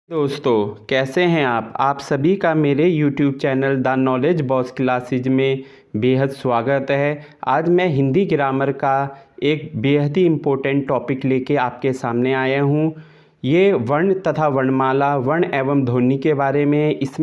दोस्तों कैसे हैं आप सभी का मेरे YouTube channel the knowledge boss classes में बेहद स्वागत है। आज मैं हिंदी ग्रामर का एक बेहद ही इम्पोर्टेंट टॉपिक लेके आपके सामने आया हूँ। ये वर्ण तथा वर्णमाला, वर्ण एवं ध्वनि के बारे में। इस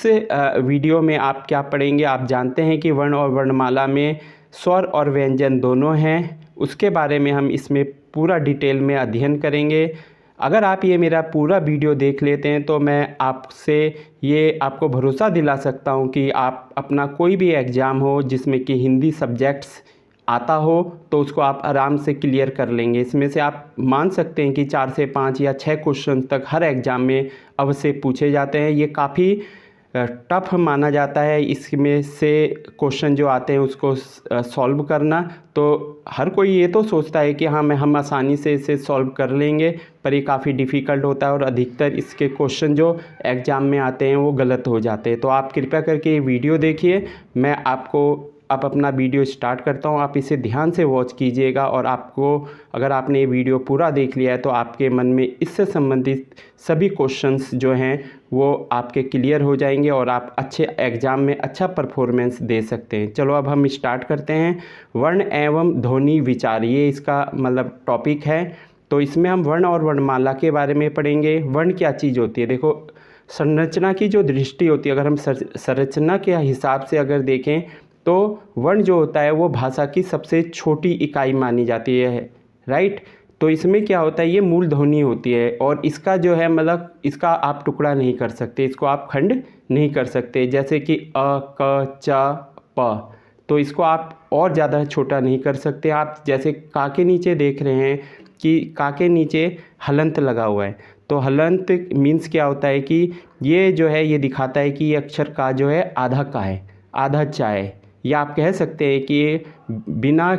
वीडियो में आप क्या पढ़ेंगे, आप जानते हैं कि वर्ण और वर्णमाला में स्वर और व्यंजन दोनों हैं, उसके बारे में हम इसमें पूरा डिटेल में अध्ययन करेंगे। अगर आप ये मेरा पूरा वीडियो देख लेते हैं तो मैं आपको भरोसा दिला सकता हूँ कि आप अपना कोई भी एग्ज़ाम हो जिसमें कि हिंदी सब्जेक्ट्स आता हो तो उसको आप आराम से क्लियर कर लेंगे। इसमें से आप मान सकते हैं कि 4 से 5 या 6 क्वेश्चन तक हर एग्ज़ाम में अवश्य पूछे जाते हैं। ये काफ़ी टफ माना जाता है इसमें से क्वेश्चन जो आते हैं उसको सॉल्व करना। तो हर कोई ये तो सोचता है कि हाँ हम आसानी से इसे सॉल्व कर लेंगे, पर ये काफ़ी डिफ़िकल्ट होता है और अधिकतर इसके क्वेश्चन जो एग्ज़ाम में आते हैं वो गलत हो जाते हैं। तो आप कृपया करके ये वीडियो देखिए। मैं आपको अब अपना वीडियो स्टार्ट करता हूँ, आप इसे ध्यान से वॉच कीजिएगा और अगर आपने ये वीडियो पूरा देख लिया है तो आपके मन में इससे संबंधित सभी क्वेश्चंस जो हैं वो आपके क्लियर हो जाएंगे और आप अच्छे एग्ज़ाम में अच्छा परफॉर्मेंस दे सकते हैं। चलो अब हम स्टार्ट करते हैं। वर्ण एवं ध्वनि विचार, ये इसका मतलब टॉपिक है। तो इसमें हम वर्ण और वर्णमाला के बारे में पढ़ेंगे। वर्ण क्या चीज़ होती है, देखो संरचना की जो दृष्टि होती है, अगर हम संरचना के हिसाब से अगर देखें तो वर्ण जो होता है वो भाषा की सबसे छोटी इकाई मानी जाती है, राइट। तो इसमें क्या होता है, ये मूल ध्वनि होती है और इसका जो है मतलब इसका आप टुकड़ा नहीं कर सकते, इसको आप खंड नहीं कर सकते। जैसे कि अ क च प, तो इसको आप और ज़्यादा छोटा नहीं कर सकते। आप जैसे का के नीचे देख रहे हैं कि का के नीचे हलंत लगा हुआ है, तो हलंत मीन्स क्या होता है कि ये जो है ये दिखाता है कि ये अक्षर का जो है आधा का है आधा चा है। या आप कह सकते हैं कि ये बिना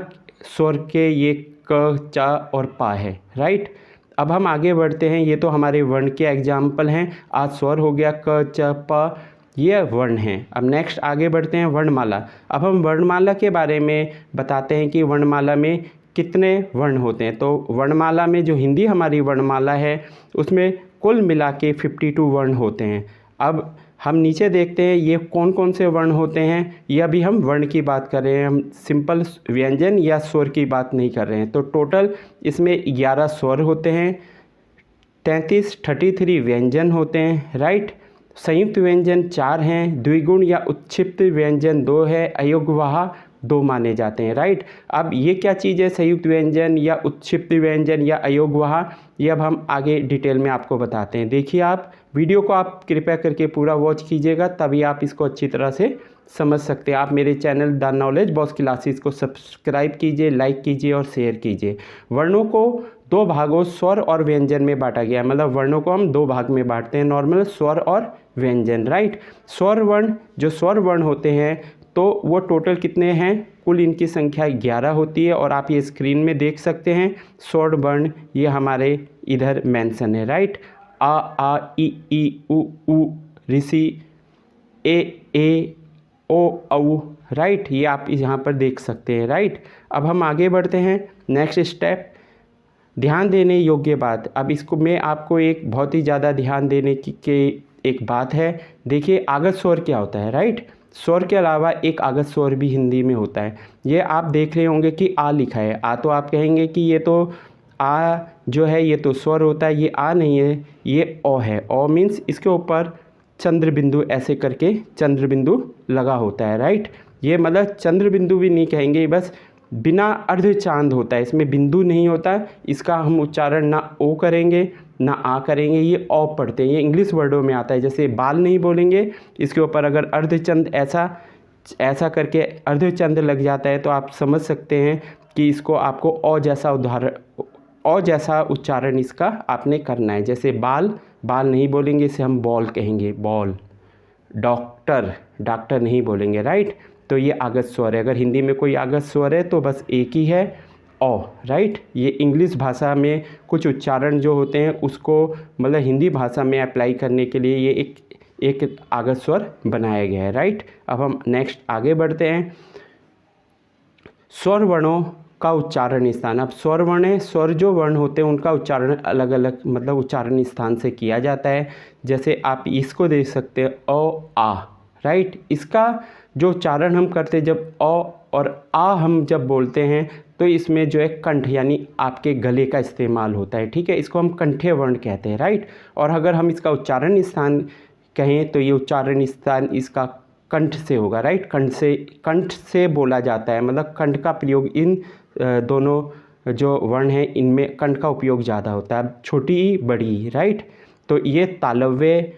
स्वर के ये क चा और पा है, राइट। अब हम आगे बढ़ते हैं। ये तो हमारे वर्ण के एग्जाम्पल हैं। आज स्वर हो गया क च प, ये वर्ण हैं। अब नेक्स्ट आगे बढ़ते हैं वर्णमाला। अब हम वर्णमाला के बारे में बताते हैं कि वर्णमाला में कितने वर्ण होते हैं। तो वर्णमाला में जो हिंदी हमारी वर्णमाला है उसमें कुल मिला के 52 वर्ण होते हैं। अब हम नीचे देखते हैं ये कौन कौन से वर्ण होते हैं। ये अभी हम वर्ण की बात कर रहे हैं, हम सिंपल व्यंजन या स्वर की बात नहीं कर रहे हैं। तो टोटल इसमें 11 स्वर होते हैं, 33 व्यंजन होते हैं, राइट। संयुक्त व्यंजन 4 हैं, द्विगुण या उत्क्षिप्त व्यंजन 2 है, अयोगवाह 2 माने जाते हैं, राइट। अब ये क्या चीज़ है, संयुक्त व्यंजन या उत्क्षिप्त व्यंजन या अयोगवाह, ये अब हम आगे डिटेल में आपको बताते हैं। देखिए आप वीडियो को आप कृपया करके पूरा वॉच कीजिएगा, तभी आप इसको अच्छी तरह से समझ सकते हैं। आप मेरे channel the knowledge boss classes को सब्सक्राइब कीजिए, लाइक कीजिए और शेयर कीजिए। वर्णों को 2 भागों स्वर और व्यंजन में बांटा गया है, मतलब वर्णों को हम 2 भाग में बांटते हैं, नॉर्मल स्वर और व्यंजन, राइट। स्वर वर्ण होते हैं तो वो टोटल कितने हैं, कुल इनकी संख्या 11 होती है और आप ये स्क्रीन में देख सकते हैं। स्वर वर्ण ये हमारे इधर मेंशन है, राइट। आ ई उ ऋषि, ए ओ औ, राइट। ये आप यहाँ पर देख सकते हैं, राइट। अब हम आगे बढ़ते हैं। नेक्स्ट स्टेप, ध्यान देने योग्य बात। अब इसको मैं आपको एक बहुत ही ज़्यादा ध्यान देने की एक बात है। देखिए आगत स्वर क्या होता है, राइट। स्वर के अलावा एक आगत स्वर भी हिंदी में होता है। ये आप देख रहे होंगे कि आ लिखा है, आ, तो आप कहेंगे कि ये तो आ जो है ये तो स्वर होता है, ये आ नहीं है, ये ओ है। ओ मीन्स इसके ऊपर चंद्र बिंदु ऐसे करके चंद्र बिंदु लगा होता है, राइट। ये मतलब चंद्र बिंदु भी नहीं कहेंगे, बस बिना अर्ध चांद होता है, इसमें बिंदु नहीं होता। इसका हम उच्चारण ना ओ करेंगे ना आ करेंगे, ये ओ पढ़ते हैं। ये इंग्लिश वर्डों में आता है, जैसे बाल नहीं बोलेंगे, इसके ऊपर अगर अर्धचंद ऐसा करके अर्धचंद लग जाता है तो आप समझ सकते हैं कि इसको आपको ओ जैसा उच्चारण इसका आपने करना है। जैसे बाल नहीं बोलेंगे, इसे हम बॉल कहेंगे, बॉल। डॉक्टर नहीं बोलेंगे, राइट। तो ये आगत स्वर है। अगर हिंदी में कोई आगत स्वर है तो बस एक ही है, ओ, राइट। ये इंग्लिश भाषा में कुछ उच्चारण जो होते हैं उसको मतलब हिंदी भाषा में अप्लाई करने के लिए ये एक आगत स्वर बनाया गया है, राइट। अब हम नेक्स्ट आगे बढ़ते हैं। स्वर वर्णों का उच्चारण स्थान। अब स्वर वर्ण है, स्वर जो वर्ण होते हैं उनका उच्चारण अलग अलग मतलब उच्चारण स्थान से किया जाता है। जैसे आप इसको देख सकते हैं अ आ, राइट। इसका जो उच्चारण हम करते हैं जब अ और आ हम जब बोलते हैं तो इसमें जो है कंठ यानी आपके गले का इस्तेमाल होता है, ठीक है। इसको हम कंठे वर्ण कहते हैं, राइट। और अगर हम इसका उच्चारण स्थान कहें तो ये उच्चारण स्थान इसका कंठ से होगा, राइट। कंठ से बोला जाता है, मतलब कंठ का प्रयोग इन दोनों जो वर्ण हैं इनमें कंठ का उपयोग ज़्यादा होता है। छोटी ई बड़ी ई, राइट। तो ये तालव्य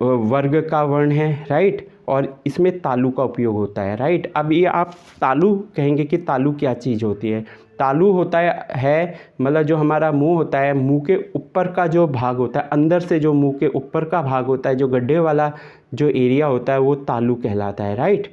वर्ग का वर्ण है, राइट, और इसमें तालु का उपयोग होता है, राइट। अब ये आप तालु कहेंगे कि तालु क्या चीज़ होती है। तालु होता है मतलब जो हमारा मुंह होता है, मुंह के ऊपर का जो भाग होता है, अंदर से जो मुंह के ऊपर का भाग होता है, जो गड्ढे वाला जो एरिया होता है वो तालु कहलाता है, राइट।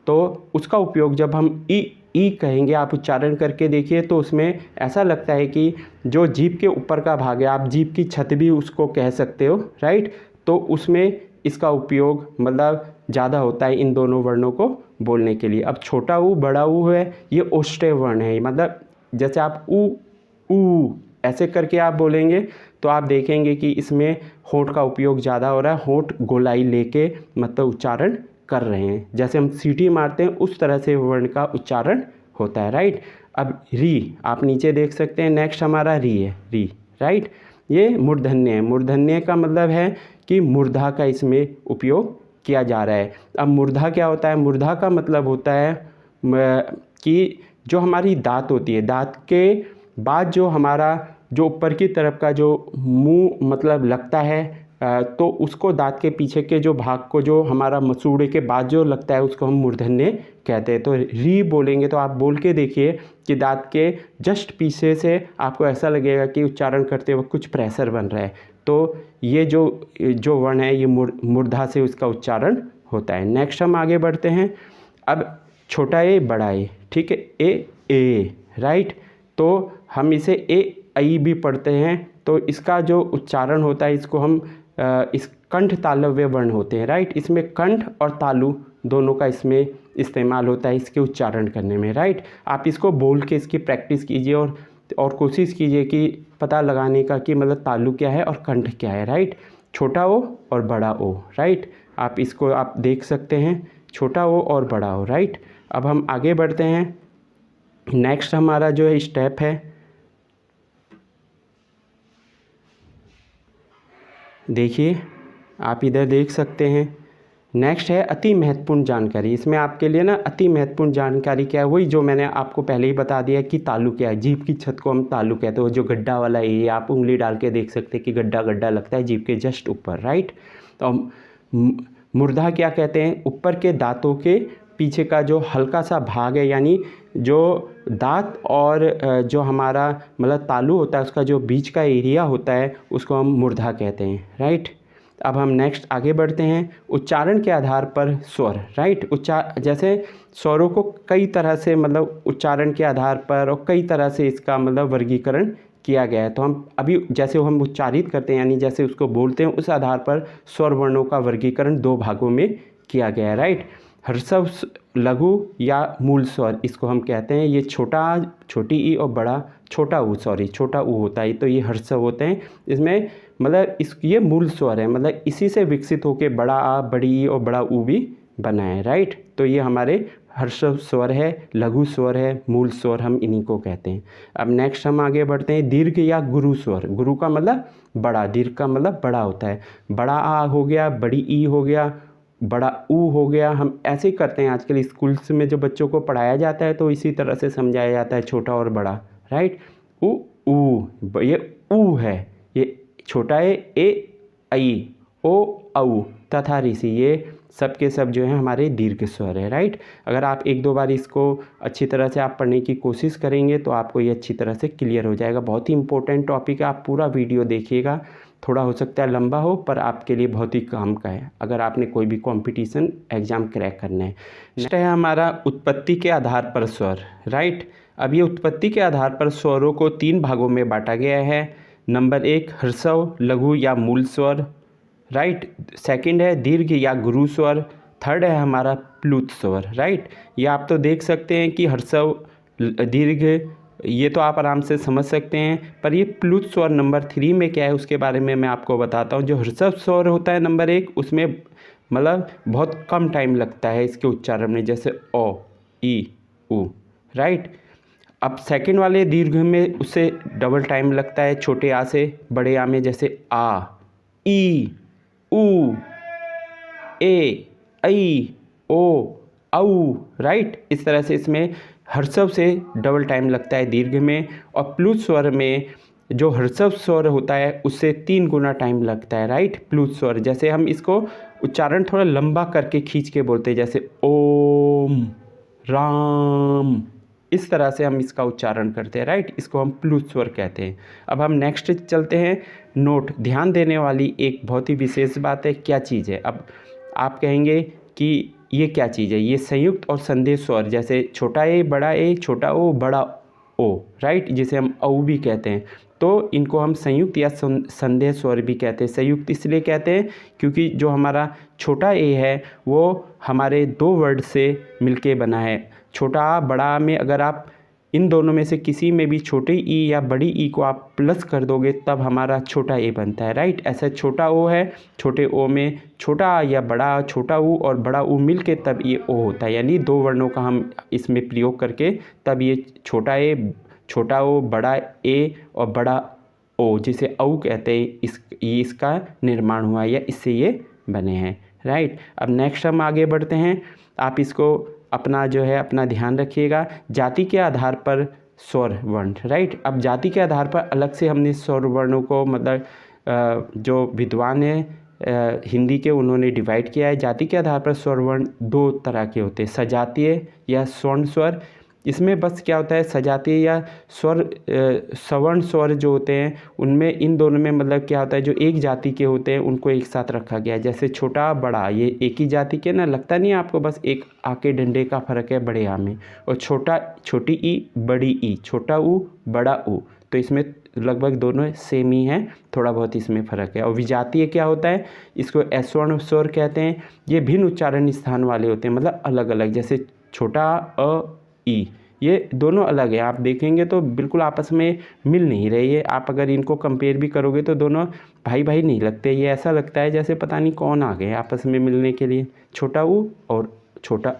तो उसका उपयोग जब हम ई कहेंगे, आप उच्चारण करके देखिए तो उसमें ऐसा लगता है कि जो जीभ के ऊपर का भाग है, आप जीभ की छत भी उसको कह सकते हो, राइट। तो उसमें इसका उपयोग मतलब ज़्यादा होता है इन दोनों वर्णों को बोलने के लिए। अब छोटा ऊ बड़ा ऊ है, ये ओष्ठ्य वर्ण है, मतलब जैसे आप ऊ ऐसे करके आप बोलेंगे तो आप देखेंगे कि इसमें होंठ का उपयोग ज़्यादा हो रहा है, होंठ गोलाई लेके मतलब उच्चारण कर रहे हैं। जैसे हम सीटी मारते हैं उस तरह से वर्ण का उच्चारण होता है, राइट। अब री आप नीचे देख सकते हैं, नेक्स्ट हमारा री है, री, राइट। ये मूर्धन्य है। मूर्धन्य का मतलब है कि मूर्धा का इसमें उपयोग किया जा रहा है। अब मूर्धा क्या होता है? मूर्धा का मतलब होता है कि जो हमारी दाँत होती है, दाँत के बाद जो हमारा जो ऊपर की तरफ का जो मुंह मतलब लगता है, तो उसको दाँत के पीछे के जो भाग को जो हमारा मसूड़े के बाद जो लगता है उसको हम मूर्धन्य कहते हैं। तो री बोलेंगे तो आप बोल के देखिए कि दाँत के जस्ट पीछे से आपको ऐसा लगेगा कि उच्चारण करते वक्त कुछ प्रेशर बन रहा है। तो ये जो वर्ण है ये मूर्धा से उसका उच्चारण होता है। नेक्स्ट हम आगे बढ़ते हैं। अब छोटा ए बड़ा ए, ठीक है, ए राइट। तो हम इसे ए आई भी पढ़ते हैं। तो इसका जो उच्चारण होता है इसको हम इस कंठ तालव्य वर्ण होते हैं, राइट। इसमें कंठ और तालु दोनों का इसमें इस्तेमाल होता है इसके उच्चारण करने में, राइट। आप इसको बोल के इसकी प्रैक्टिस कीजिए और कोशिश कीजिए कि पता लगाने का कि मतलब तालु क्या है और कंठ क्या है, राइट। छोटा ओ और बड़ा ओ, राइट। आप इसको आप देख सकते हैं, छोटा ओ और बड़ा ओ, राइट। अब हम आगे बढ़ते हैं। नेक्स्ट हमारा जो है स्टेप है, देखिए आप इधर देख सकते हैं। नेक्स्ट है अति महत्वपूर्ण जानकारी। इसमें आपके लिए ना अति महत्वपूर्ण जानकारी क्या है, वही जो मैंने आपको पहले ही बता दिया कि तालु क्या है। जीभ की छत को हम तालु कहते हैं। जो गड्ढा वाला एरिया आप उंगली डाल के देख सकते हैं कि गड्ढा गड्ढा लगता है जीभ के जस्ट ऊपर, राइट। तो मूर्धा क्या कहते हैं? ऊपर के दांतों के पीछे का जो हल्का सा भाग है, यानी जो दांत और जो हमारा मतलब तालु होता है उसका जो बीच का एरिया होता है उसको हम मूर्धा कहते हैं, राइट। अब हम नेक्स्ट आगे बढ़ते हैं। उच्चारण के आधार पर स्वर, राइट। जैसे स्वरों को कई तरह से मतलब उच्चारण के आधार पर और कई तरह से इसका मतलब वर्गीकरण किया गया है। तो हम अभी जैसे हम उच्चारित करते हैं यानी जैसे उसको बोलते हैं उस आधार पर स्वर वर्णों का वर्गीकरण दो भागों में किया गया है, राइट। हर्षव लघु या मूल स्वर इसको हम कहते हैं। ये छोटी ई और बड़ा छोटा ऊ होता है, तो ये हर्षव होते हैं। इसमें मतलब ये मूल स्वर है, मतलब इसी से विकसित होकर बड़ा आ, बड़ी ई और बड़ा ऊ भी बना है, राइट। तो ये हमारे हर्षव स्वर है, लघु स्वर है, मूल स्वर हम इन्हीं को कहते हैं। अब नेक्स्ट हम आगे बढ़ते हैं। दीर्घ या गुरु स्वर। गुरु का मतलब बड़ा, दीर्घ का मतलब बड़ा होता है। बड़ा आ हो गया, बड़ी ई हो गया, बड़ा ऊ हो गया। हम ऐसे ही करते हैं आजकल स्कूल्स में जो बच्चों को पढ़ाया जाता है तो इसी तरह से समझाया जाता है, छोटा और बड़ा, राइट। ऊ ये ऊ है, ये छोटा है, ए आई, ओ औ तथा ऋषि, ये सब के सब जो है हमारे दीर्घ स्वर है, राइट। अगर आप एक दो बार इसको अच्छी तरह से आप पढ़ने की कोशिश करेंगे तो आपको ये अच्छी तरह से क्लियर हो जाएगा। बहुत ही इंपॉर्टेंट टॉपिक है, आप पूरा वीडियो देखिएगा। थोड़ा हो सकता है लंबा हो पर आपके लिए बहुत ही काम का है अगर आपने कोई भी कंपटीशन एग्ज़ाम क्रैक करना है। नेक्स्ट है हमारा उत्पत्ति के आधार पर स्वर, राइट। अब ये उत्पत्ति के आधार पर स्वरों को 3 भागों में बांटा गया है। नंबर 1 हर्षव लघु या मूल स्वर, राइट। सेकंड है दीर्घ या गुरु स्वर। थर्ड है हमारा प्लुत स्वर, राइट। ये आप तो देख सकते हैं कि हर्षव दीर्घ, ये तो आप आराम से समझ सकते हैं। पर ये प्लुत स्वर नंबर 3 में क्या है उसके बारे में मैं आपको बताता हूँ। जो ह्रस्व स्वर होता है नंबर 1, उसमें मतलब बहुत कम टाइम लगता है इसके उच्चारण में, जैसे ओ, ई, उ, राइट। अब सेकंड वाले दीर्घ में उससे डबल टाइम लगता है, छोटे आ से बड़े आ में, जैसे आ, ई, उ, ए, ऐ, ओ, औ, राइट। इस तरह से इसमें ह्रस्व से डबल टाइम लगता है दीर्घ में। और प्लुत स्वर में जो ह्रस्व स्वर होता है उससे 3 गुना टाइम लगता है, राइट। प्लुत स्वर, जैसे हम इसको उच्चारण थोड़ा लंबा करके खींच के बोलते हैं, जैसे ओम, राम, इस तरह से हम इसका उच्चारण करते हैं, राइट। इसको हम प्लुत स्वर कहते हैं। अब हम नेक्स्ट चलते हैं। नोट, ध्यान देने वाली एक बहुत ही विशेष बात है, क्या चीज़ है। अब आप कहेंगे कि ये क्या चीज़ है, ये संयुक्त और संदेह स्वर, जैसे छोटा ए, छोटा ओ, बड़ा ओ, राइट, जिसे हम औ भी कहते हैं। तो इनको हम संयुक्त या संदेह स्वर भी कहते हैं। संयुक्त इसलिए कहते हैं क्योंकि जो हमारा छोटा ए है वो हमारे 2 वर्ड से मिलके बना है। छोटा आ, बड़ा आ में अगर आप इन दोनों में से किसी में भी छोटे ई या बड़ी ई को आप प्लस कर दोगे तब हमारा छोटा ए बनता है, राइट। ऐसा छोटा ओ है, छोटे ओ में छोटा आ या बड़ा आ, छोटा ऊ और बड़ा ऊ मिल के तब ये ओ होता है। यानी 2 वर्णों का हम इसमें प्रयोग करके तब ये छोटा ए, छोटा ओ, बड़ा ए और बड़ा ओ, जिसे औ कहते हैं, इसका निर्माण हुआ या इससे ये बने हैं, राइट। अब नेक्स्ट हम आगे बढ़ते हैं। आप इसको अपना जो है अपना ध्यान रखिएगा। जाति के आधार पर स्वर वर्ण, राइट। अब जाति के आधार पर अलग से हमने स्वर वर्णों को मतलब जो विद्वान है हिंदी के, उन्होंने डिवाइड किया है। जाति के आधार पर स्वर वर्ण 2 तरह के होते हैं, सजातीय या स्वर्ण स्वर। इसमें बस क्या होता है, सजातीय या सवर्ण स्वर जो होते हैं उनमें इन दोनों में मतलब क्या होता है, जो एक जाति के होते हैं उनको एक साथ रखा गया है। जैसे छोटा बड़ा, ये एक ही जाति के ना, लगता नहीं है आपको, बस एक आ के डंडे का फर्क है बड़े आ में। और छोटी ई, बड़ी ई, छोटा ऊ, बड़ा ऊ, तो इसमें लगभग दोनों सेम ही हैं, थोड़ा बहुत इसमें फ़र्क है। और विजातीय क्या होता है, इसको अस्वर्ण स्वर कहते हैं। ये भिन्न उच्चारण स्थान वाले होते हैं, मतलब अलग अलग, जैसे छोटा अ, ई, ये दोनों अलग है। आप देखेंगे तो बिल्कुल आपस में मिल नहीं रही है। आप अगर इनको कंपेयर भी करोगे तो दोनों भाई भाई नहीं लगते। ये ऐसा लगता है जैसे पता नहीं कौन आ गए आपस में मिलने के लिए, छोटा ऊ और छोटा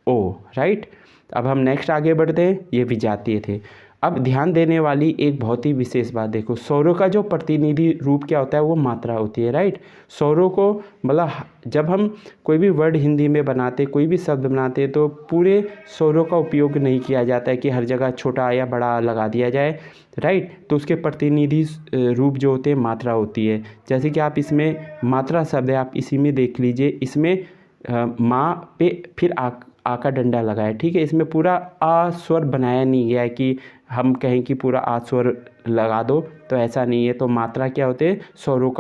ओ, राइट। अब हम नेक्स्ट आगे बढ़ते हैं। ये विजातीय थे। अब ध्यान देने वाली एक बहुत ही विशेष बात देखो, स्वरों का जो प्रतिनिधि रूप क्या होता है वो मात्रा होती है, राइट। स्वरों को मतलब जब हम कोई भी वर्ड हिंदी में बनाते, कोई भी शब्द बनाते, तो पूरे स्वरों का उपयोग नहीं किया जाता है कि हर जगह छोटा या बड़ा लगा दिया जाए, राइट। तो उसके प्रतिनिधि रूप जो होते हैं मात्रा होती है। जैसे कि आप इसमें मात्रा शब्द है, आप इसी में देख लीजिए, इसमें माँ पे फिर आ का डंडा लगा है, ठीक है। इसमें पूरा आ स्वर बनाया नहीं गया है कि हम कहें कि पूरा आ स्वर लगा दो, तो ऐसा नहीं है। तो मात्रा क्या होते हैं, स्वरों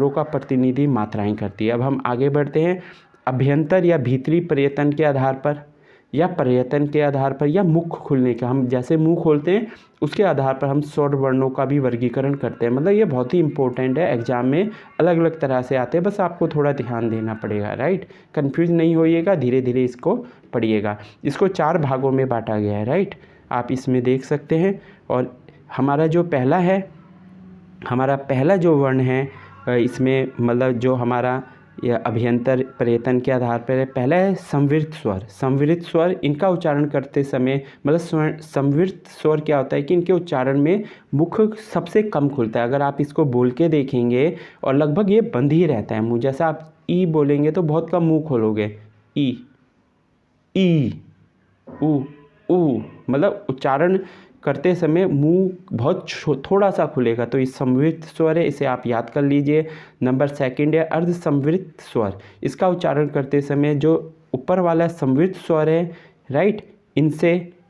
का प्रतिनिधि मात्राएं करती है। अब हम आगे बढ़ते हैं। अभ्यंतर या भीतरी पर्यटन के आधार पर या पर्यटन के आधार पर या मुख खुलने का, हम जैसे मुंह खोलते हैं उसके आधार पर हम स्वर वर्णों का भी वर्गीकरण करते हैं। मतलब ये बहुत ही इंपॉर्टेंट है, एग्जाम में अलग अलग तरह से आते हैं, बस आपको थोड़ा ध्यान देना पड़ेगा, राइट। कंफ्यूज नहीं होइएगा, धीरे धीरे इसको पढ़िएगा। इसको 4 भागों में बांटा गया है, राइट, आप इसमें देख सकते हैं। और हमारा जो पहला जो वर्ण है इसमें मतलब जो हमारा या अभ्यंतर पर्यटन के आधार पर है, पहला है संवृत स्वर। संवृत स्वर, इनका उच्चारण करते समय मतलब संवृत स्वर क्या होता है कि इनके उच्चारण में मुख सबसे कम खुलता है। अगर आप इसको बोल के देखेंगे और लगभग ये बंद ही रहता है मुँह, जैसा आप ई बोलेंगे तो बहुत कम मुँह खोलोगे, ई, ऊ, मतलब उच्चारण करते समय मुंह बहुत थोड़ा सा खुलेगा। तो इस संवृत स्वर है, इसे आप याद कर लीजिए। नंबर 2 है अर्ध संवृत स्वर। इसका उच्चारण करते समय जो ऊपर वाला संवृत स्वर है, राइट,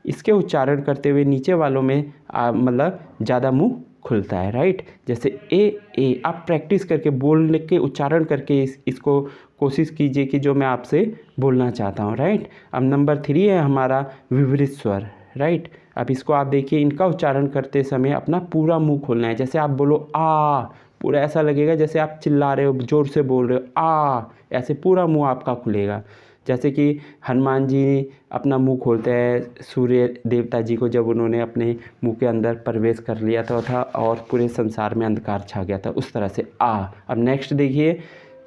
इसके उच्चारण करते हुए नीचे वालों में मतलब ज़्यादा मुंह खुलता है, राइट। जैसे ए, आप प्रैक्टिस करके बोलने के उच्चारण करके इसको कोशिश कीजिए कि जो मैं आपसे बोलना चाहता हूँ, राइट। अब नंबर 3 है हमारा विवरित स्वर, राइट। अब इसको आप देखिए, इनका उच्चारण करते समय अपना पूरा मुंह खोलना है। जैसे आप बोलो आ, पूरा ऐसा लगेगा जैसे आप चिल्ला रहे हो, जोर से बोल रहे हो आ, ऐसे पूरा मुंह आपका खुलेगा। जैसे कि हनुमान जी अपना मुंह खोलते हैं सूर्य देवता जी को, जब उन्होंने अपने मुंह के अंदर प्रवेश कर लिया था और पूरे संसार में अंधकार छा गया था, उस तरह से आ। अब नेक्स्ट देखिए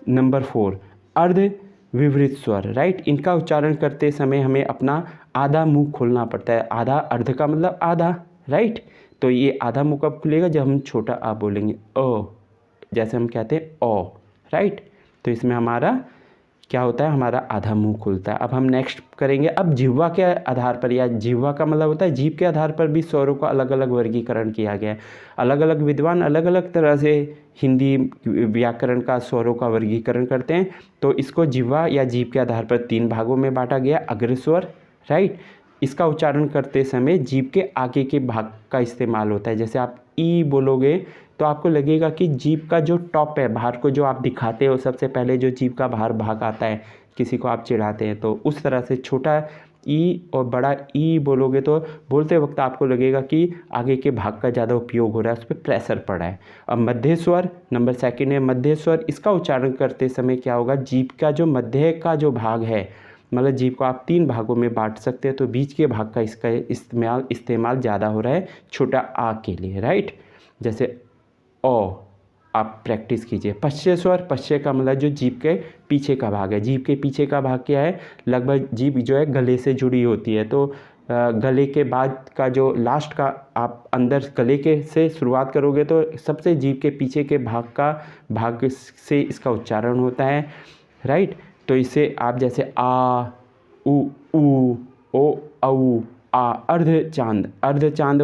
नंबर 4, अर्ध विवरित स्वर, राइट। इनका उच्चारण करते समय हमें अपना आधा मुंह खोलना पड़ता है। आधा, अर्ध का मतलब आधा, राइट। तो ये आधा मुंह कब खुलेगा? जब हम छोटा आ बोलेंगे, ओ, जैसे हम कहते हैं ओ, राइट। तो इसमें हमारा क्या होता है, हमारा आधा मुंह खुलता है। अब हम नेक्स्ट करेंगे, अब जिह्वा के आधार पर, या जिह्वा का मतलब होता है जीभ के आधार पर भी स्वरों का अलग अलग वर्गीकरण किया गया है। अलग अलग विद्वान अलग अलग तरह से हिंदी व्याकरण का स्वरों का वर्गीकरण करते हैं। तो इसको जिह्वा या जीभ के आधार पर 3 भागों में बांटा गया। अग्रस्वर, राइट, इसका उच्चारण करते समय जीभ के आगे के भाग का इस्तेमाल होता है। जैसे आप ई बोलोगे तो आपको लगेगा कि जीभ का जो टॉप है, बाहर को जो आप दिखाते हो, सबसे पहले जो जीभ का बाहर भाग आता है, किसी को आप चिढ़ाते हैं तो उस तरह से छोटा ई और बड़ा ई बोलोगे तो बोलते वक्त आपको लगेगा कि आगे के भाग का ज़्यादा उपयोग हो रहा है, उस पर प्रेशर पड़ा है। अब मध्य स्वर, नंबर 2 है मध्य स्वर। इसका उच्चारण करते समय क्या होगा, जीभ का जो मध्य का जो भाग है, मतलब जीभ को आप 3 भागों में बांट सकते हैं, तो बीच के भाग का इसका इस्तेमाल ज़्यादा हो रहा है छोटा आ के लिए, राइट। जैसे ओ, आप प्रैक्टिस कीजिए। पश्चय स्वर, पश्चय का मतलब जो जीभ के पीछे का भाग है। जीभ के पीछे का भाग क्या है, लगभग जीभ जो है गले से जुड़ी होती है, तो गले के बाद का जो लास्ट का आप अंदर गले के से शुरुआत करोगे तो सबसे जीभ के पीछे के भाग से इसका उच्चारण होता है, राइट। तो इसे आप जैसे आ, उ, ओ, औ, आ। अर्ध चांद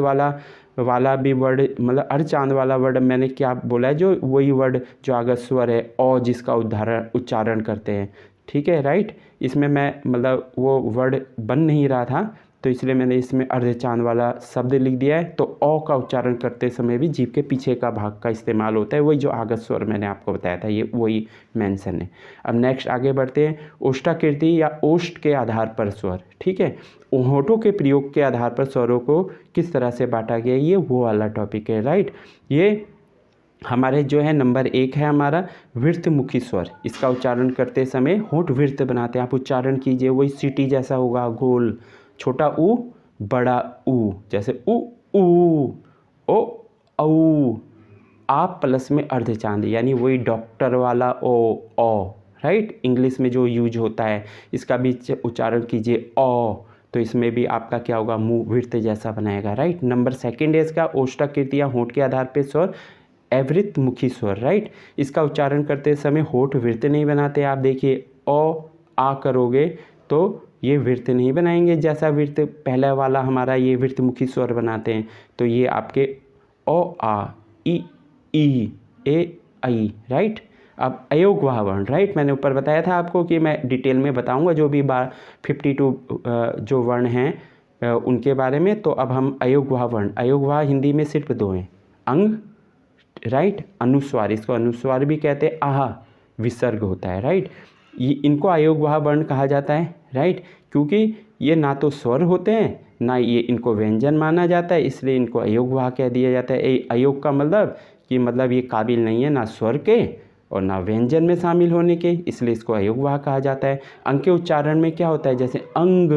वाला भी वर्ड, मतलब अर्ध चांद वाला वर्ड मैंने क्या बोला है, जो वही वर्ड जो आगे स्वर है ओ, जिसका उच्चारण करते हैं, ठीक है, राइट। इसमें मैं मतलब वो वर्ड बन नहीं रहा था, तो इसलिए मैंने इसमें अर्ध चांद वाला शब्द लिख दिया है। तो ओ का उच्चारण करते समय भी जीभ के पीछे का भाग का इस्तेमाल होता है, वही जो आगत स्वर मैंने आपको बताया था, ये वही मेंशन है। अब नेक्स्ट आगे बढ़ते हैं, ओष्ठाकृति या ओष्ठ के आधार पर स्वर, ठीक है। होठों के प्रयोग के आधार पर स्वरों को किस तरह से बांटा गया, ये वो वाला टॉपिक है, राइट। ये हमारे जो है नंबर 1 है हमारा वृत्तमुखी स्वर। इसका उच्चारण करते समय होठ वृत्त बनाते हैं, आप उच्चारण कीजिए, वही सीटी जैसा होगा, गोल, छोटा ऊ, बड़ा ऊ, जैसे ऊ, ओ, औ। आप प्लस में अर्धचांद, यानी वही डॉक्टर वाला ओ, राइट, इंग्लिश में जो यूज होता है, इसका भी उच्चारण कीजिए ओ, तो इसमें भी आपका क्या होगा, मुंह वृत्त जैसा बनाएगा, राइट। नंबर 2 है इसका ओष्ठाकृति या होठ के आधार पर स्वर अवृत्तमुखी स्वर, राइट। इसका उच्चारण करते समय होठ वृत्त नहीं बनाते, आप देखिए ओ आ करोगे तो ये वृत्त नहीं बनाएंगे, जैसा वृत्त पहला वाला हमारा ये वृत्तमुखी स्वर बनाते हैं। तो ये आपके ओ आ, ई, ए, आई, राइट। अब अयोगवाह वर्ण, राइट, मैंने ऊपर बताया था आपको कि मैं डिटेल में बताऊंगा जो भी 52 जो वर्ण हैं उनके बारे में। तो अब हम अयोगवाह वर्ण, अयोगवाह हिंदी में सिर्फ 2 हैं, अंग, राइट, अनुस्वार, इसको अनुस्वार भी कहते हैं, आहा विसर्ग होता है, राइट। ये इनको अयोगवाह वर्ण कहा जाता है, राइट, क्योंकि ये ना तो स्वर होते हैं ना ये इनको व्यंजन माना जाता है, इसलिए इनको अयोगवाह कह दिया जाता है। अयोग का मतलब कि मतलब ये काबिल नहीं है ना स्वर के और ना व्यंजन में शामिल होने के, इसलिए इसको अयोगवाह कहा जाता है। अंग के उच्चारण में क्या होता है, जैसे अंग,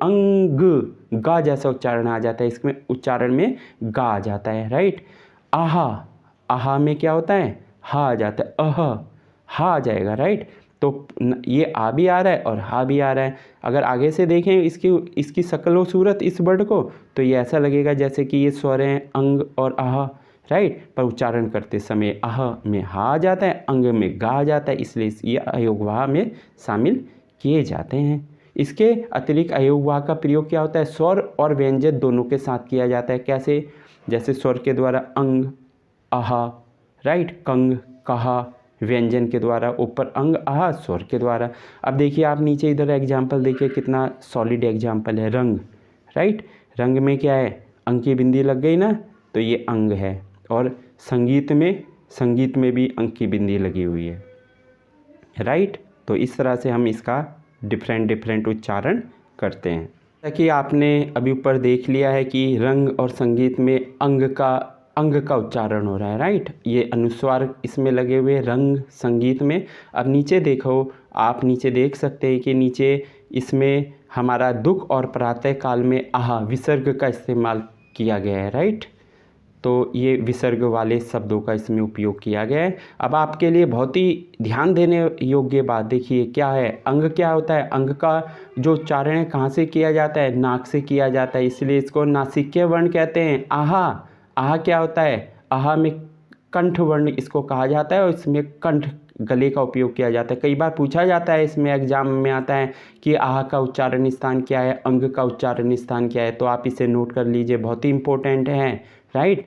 अंग, गा जैसा उच्चारण आ जाता है, इसमें उच्चारण में गा आ जाता है, राइट। आहा, आहा में क्या होता है, हा आ जाता है, हा आ जाएगा, राइट। तो ये आ भी आ रहा है और हा भी आ रहा है। अगर आगे से देखें इसकी शक्ल और सूरत इस वर्ड को, तो ये ऐसा लगेगा जैसे कि ये स्वर हैं अंग और आहा, राइट, पर उच्चारण करते समय आह में हा आ जाता है, अंग में गा आ जाता है, इसलिए ये अयोगवाह में शामिल किए जाते हैं। इसके अतिरिक्त अयोगवाह का प्रयोग क्या होता है, स्वर और व्यंजन दोनों के साथ किया जाता है। कैसे, जैसे स्वर के द्वारा अंग, आहा, राइट, कंग, कहा, व्यंजन के द्वारा ऊपर अंग, आहा, स्वर के द्वारा। अब देखिए आप नीचे इधर एग्जाम्पल देखिए, कितना सॉलिड एग्जाम्पल है। रंग, राइट, रंग में क्या है, अंग की बिंदी लग गई ना, तो ये अंग है। और संगीत में भी अंग की बिंदी लगी हुई है, राइट। तो इस तरह से हम इसका डिफरेंट उच्चारण करते हैं। जैसा कि आपने अभी ऊपर देख लिया है कि रंग और संगीत में अंग का अंग का उच्चारण हो रहा है, राइट। ये अनुस्वार इसमें लगे हुए रंग संगीत में। अब नीचे देखो, आप नीचे देख सकते हैं कि नीचे इसमें हमारा दुख और प्रातः काल में आहा विसर्ग का इस्तेमाल किया गया है, राइट। तो ये विसर्ग वाले शब्दों का इसमें उपयोग किया गया है। अब आपके लिए बहुत ही ध्यान देने योग्य बात देखिए क्या है, अंग क्या होता है। अंग का जो उच्चारण है कहाँ से किया जाता है, नाक से किया जाता है, इसलिए इसको नासिक्य वर्ण कहते हैं। आहा, आहा क्या होता है, आहा में कंठ वर्ण इसको कहा जाता है और इसमें कंठ गले का उपयोग किया जाता है। कई बार पूछा जाता है, इसमें एग्जाम में आता है कि आहा का उच्चारण स्थान क्या है, अंग का उच्चारण स्थान क्या है, तो आप इसे नोट कर लीजिए, बहुत ही इंपॉर्टेंट है, राइट।